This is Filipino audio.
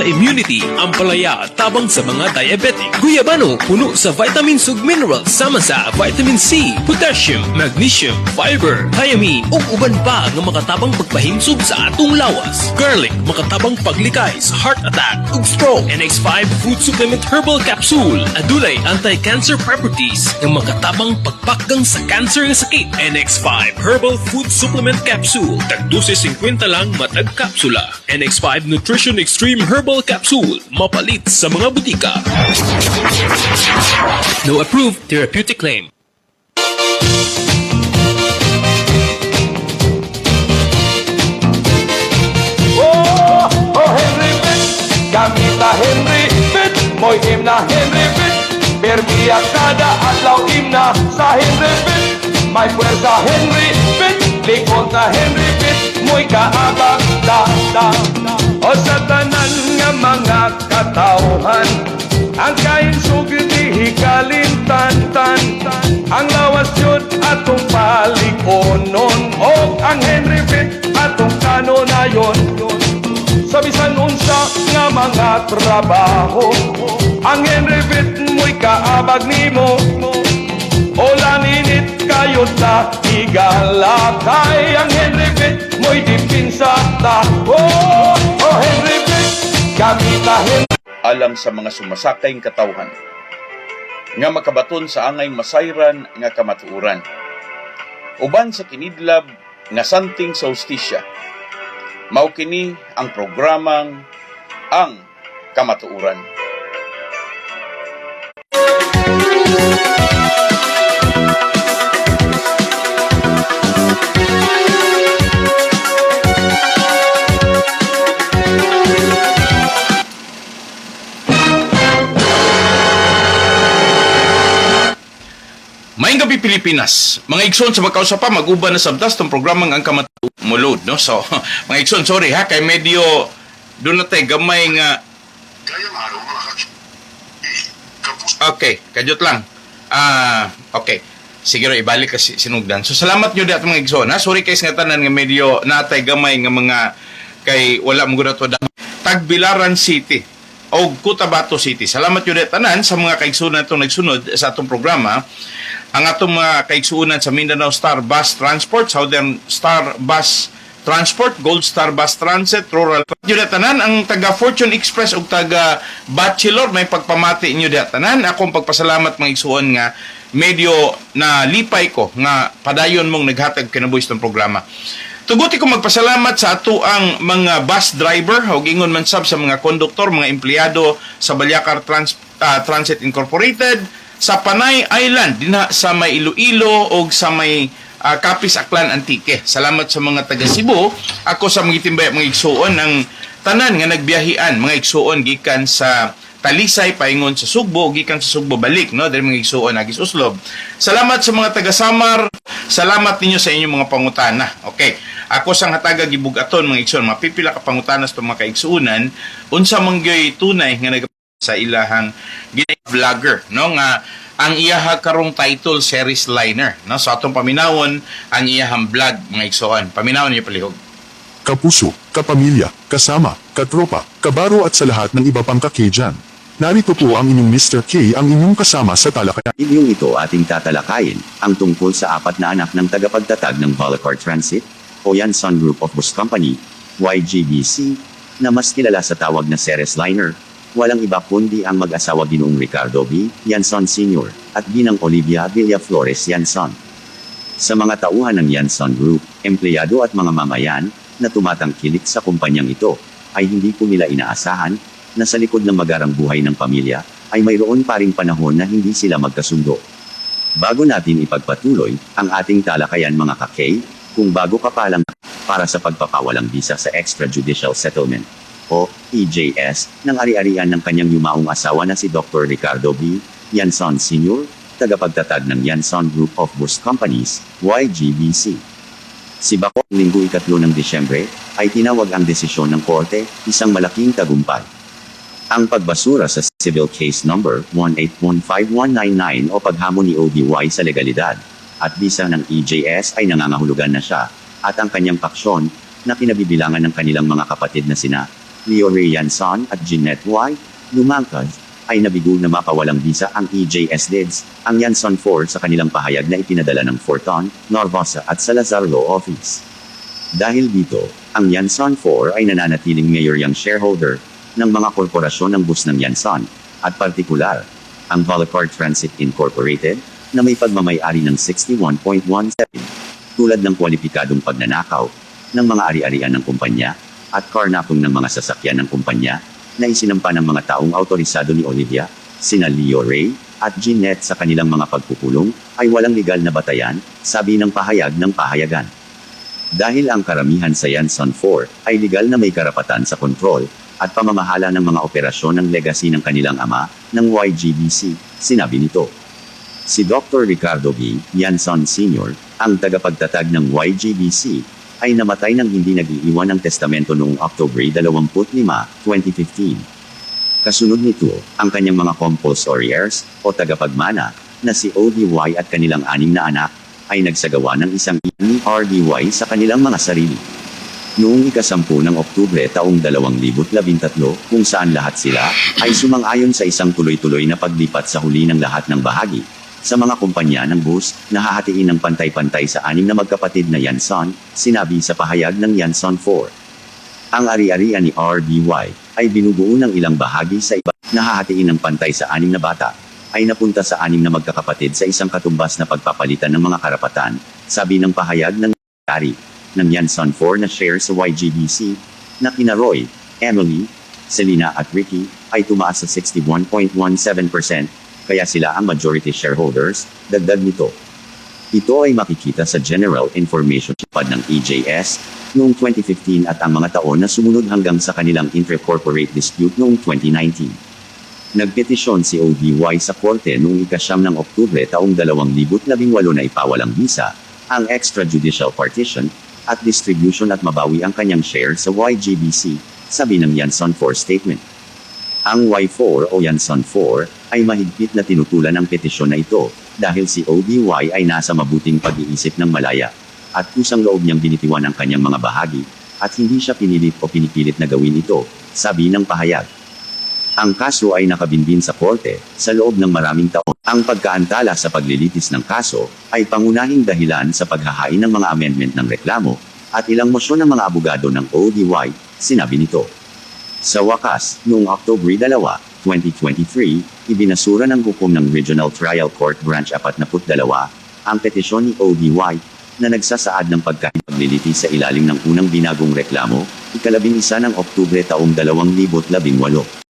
immunity. Ang palaya tabang sa mga diabetic. Guyabano puno sa vitamins ug minerals sama sa vitamin C, potassium, magnesium, fiber, thiamine ug uban pa nga makatabang pagpahinsog sa atong lawas. Garlic makatabang paglikay sa heart attack ug stroke. NX5 Food Supplement Herbal Capsule adunay anti-cancer properties nga makatabang pagpakgang sa cancer nga sakit. NX5 Herbal Food Supplement Capsule tagdose 50 lang matag kapsula. NX5 Nutrition Extreme Herbal Capsule mapalit sa mga butika. No approved therapeutic claim. Oh, Henry Pitt, gamita Henry Pitt, mo'y himna Henry Pitt, permiya kada adlaw himna sa Henry Pitt, may puwersa Henry Pitt, likod na Henry Pitt, mo'y kaabag o sa tanan nga mga katauhan, ang kainsog di kalintan-tan, ang lawas yun atong palikonon, o ang Henry Pitt atong kanonayon. Sa bisan unsa nga mga trabaho, ang Henry Pitt mo'y kaabag nimo, o laninit kayo ta igalakay, ang Henry Pitt mo'y dipinsa ta. Oh, Henry Pitt, gamita Henry alang sa mga sumasakayng katawhan nga makabaton sa angay masayran nga kamatuuran uban sa kinidlab nga santing sa hustisya. Mao kini ang programang Ang Kamatuuran. Maayong gabi Pilipinas. Mga igsoon sa magkausa pa mag-uban na sabtas tong programang Ang Kamatuuran mulod, no? So, mga igsoon, sorry ha, kay medyo doon na tayo gamay nga. Okay, kajot lang. Okay. Sige ro, ibalik ka sinugdan. So, salamat nyo dito mga igsoon, ha? Sorry kayo nga tanan nga medyo natay gamay nga mga kay wala mong guna to. Tagbilaran City o Cotabato City. Salamat nyo dito tanan sa mga kaigsunan itong nagsunod sa atong programa. Ang atong mga kaigsuunan sa Mindanao Star Bus Transport, Southern Star Bus Transport, Gold Star Bus Transit, Rural. Nyo tanan ang taga Fortune Express o taga Bachelor, may pagpamati nyo tanan. Akong pagpasalamat mga igsuon nga medyo na lipay ko nga padayon mong naghatag kinabuhi itong programa. Tuguti ko magpasalamat sa ato ang mga bus driver o gingon man sab sa mga konduktor, mga empleyado sa Balyacar Transit Incorporated, sa Panay Island, dinha sa may Iloilo o sa may Capiz Aklan Antique. Salamat sa mga taga Cebu. Ako sa mga itimbay mga igsuon ang tanan nga nagbiyahian mga igsuon gikan sa Talisay paingon sa Sugbo, gikan sa Sugbo balik, no? Dahil mga igsuon agis Uslob. Salamat sa mga taga Samar. Salamat ninyo sa inyong mga pangutana. Okay. Ako sang hataga gibugaton mga igsuon, mapipila ka pangutana sa mga kaigsuunan, unsa man gyoy tunay nga nag sa ilahang vlogger, no, nga ang iyaha karong title series liner, no, so atong paminawon ang iyahang vlog mga igsoon. Paminawon niyo palihog. Kapuso, kapamilya, kasama, katropa, kabaro at sa lahat ng iba pang kakadyan. Narito po ang inyong Mr. K, ang inyong kasama sa talakayan. Inyong ito ating tatalakayin ang tungkol sa apat na anak ng tagapagtatag ng Balyacar Transit o Yansan Group of Bus Company, YGBC, na mas kilala sa tawag na Ceres Liner. Walang iba kundi ang mag-asawa Ginoong Ricardo B. Yansan Sr. at Ginang Olivia Villaflores Yansan. Sa mga tauhan ng Yansan Group, empleyado at mga mamayan na tumatangkilik sa kumpanyang ito, ay hindi ko nila inaasahan na sa likod ng magarang buhay ng pamilya, ay mayroon pa ring panahon na hindi sila magkasundo. Bago natin ipagpatuloy ang ating talakayan mga kakay, kung bago ka pa lang para sa pagpapawalang bisa sa extrajudicial settlement o EJS ng ari-arian ng kanyang yumaong asawa na si Dr. Ricardo B. Yansan Sr., tagapagtatag ng Yansan Group of Bus Companies, YGBC. Si Bako, linggo 3 ng Disyembre, ay tinawag ang desisyon ng korte, isang malaking tagumpay. Ang pagbasura sa civil case number 1815199 o paghamon ni OBY sa legalidad at bisa ng EJS ay nangangahulugan na siya at ang kanyang paksyon na kinabibilangan ng kanilang mga kapatid na sina Leo Ray Yanson at Jeanette Y. Lumangkaz, ay nabigo na mapawalang bisa ang EJS DIDS, ang Yanson 4 sa kanilang pahayag na ipinadala ng Forton, Narvaza at Salazar Law Office. Dahil dito, ang Yanson 4 ay nananatiling mayor-yang shareholder ng mga korporasyon ng bus ng Yanson, at partikular, ang Bolivar Transit Incorporated, na may pagmamayari ng 61.17, tulad ng kwalipikadong pagnanakaw ng mga ari-arian ng kumpanya, at carnapong ng mga sasakyan ng kumpanya, na isinampa ng mga taong autorisado ni Olivia, sina Leo Ray, at Jeanette sa kanilang mga pagpupulong, ay walang legal na batayan, sabi ng pahayag ng pahayagan. Dahil ang karamihan sa Yanson 4 ay legal na may karapatan sa kontrol at pamamahala ng mga operasyon ng legacy ng kanilang ama, ng YGBC, sinabi nito. Si Dr. Ricardo B. Yanson Sr., ang tagapagtatag ng YGBC, ay namatay nang hindi nag-iiwan ng testamento noong October 25, 2015. Kasunod nito, ang kanyang mga compulsory heirs, o tagapagmana, na si ODY at kanilang 6 na anak, ay nagsagawa ng isang ni RDY sa kanilang mga sarili. Noong ika-10 ng Oktubre taong 2013, kung saan lahat sila, ay sumang-ayon sa isang tuloy-tuloy na paglipat sa huli ng lahat ng bahagi, sa mga kumpanya ng bus, na hahatiin ng pantay-pantay sa 6 na magkapatid na Yanson, sinabi sa pahayag ng Yanson 4. Ang ari-arian ni RDY, ay binubuo ng ilang bahagi sa iba, na hahatiin ng pantay sa 6 na bata, ay napunta sa 6 na magkakapatid sa isang katumbas na pagpapalitan ng mga karapatan, sabi ng pahayag ng ari ng Yanson 4 na share sa YGBC, na kina Roy, Emily, Selena at Ricky, ay tumaas sa 61.17%, kaya sila ang majority shareholders, dagdag nito. Ito ay makikita sa General Information Pad ng EJS, noong 2015 at ang mga taon na sumunod hanggang sa kanilang intra-corporate dispute noong 2019. Nagpetisyon si ODY sa korte noong ika-9 ng Oktubre taong 2018 na ipawalang bisa, ang extrajudicial partition, at distribution at mabawi ang kanyang share sa YGBC, sabi ng Yanson 4 statement. Ang Y4 o Yanson 4 ay mahigpit na tinutulan ang petisyon na ito, dahil si ODY ay nasa mabuting pag-iisip ng malaya, at kusang loob niyang binitiwan ang kanyang mga bahagi, at hindi siya pinilit o pinipilit na gawin ito, sabi ng pahayag. Ang kaso ay nakabinbin sa korte, sa loob ng maraming taon. Ang pagkaantala sa paglilitis ng kaso, ay pangunahing dahilan sa paghahain ng mga amendment ng reklamo, at ilang mosyon ng mga abogado ng ODY, sinabi nito. Sa wakas, noong October 2, 2023, ibinasura ng hukom ng Regional Trial Court Branch 42, ang petisyon ni ODY, na nagsasaad ng pagkapaglilitis sa ilalim ng unang binagong reklamo, ika-11 ng Oktubre taong 2018.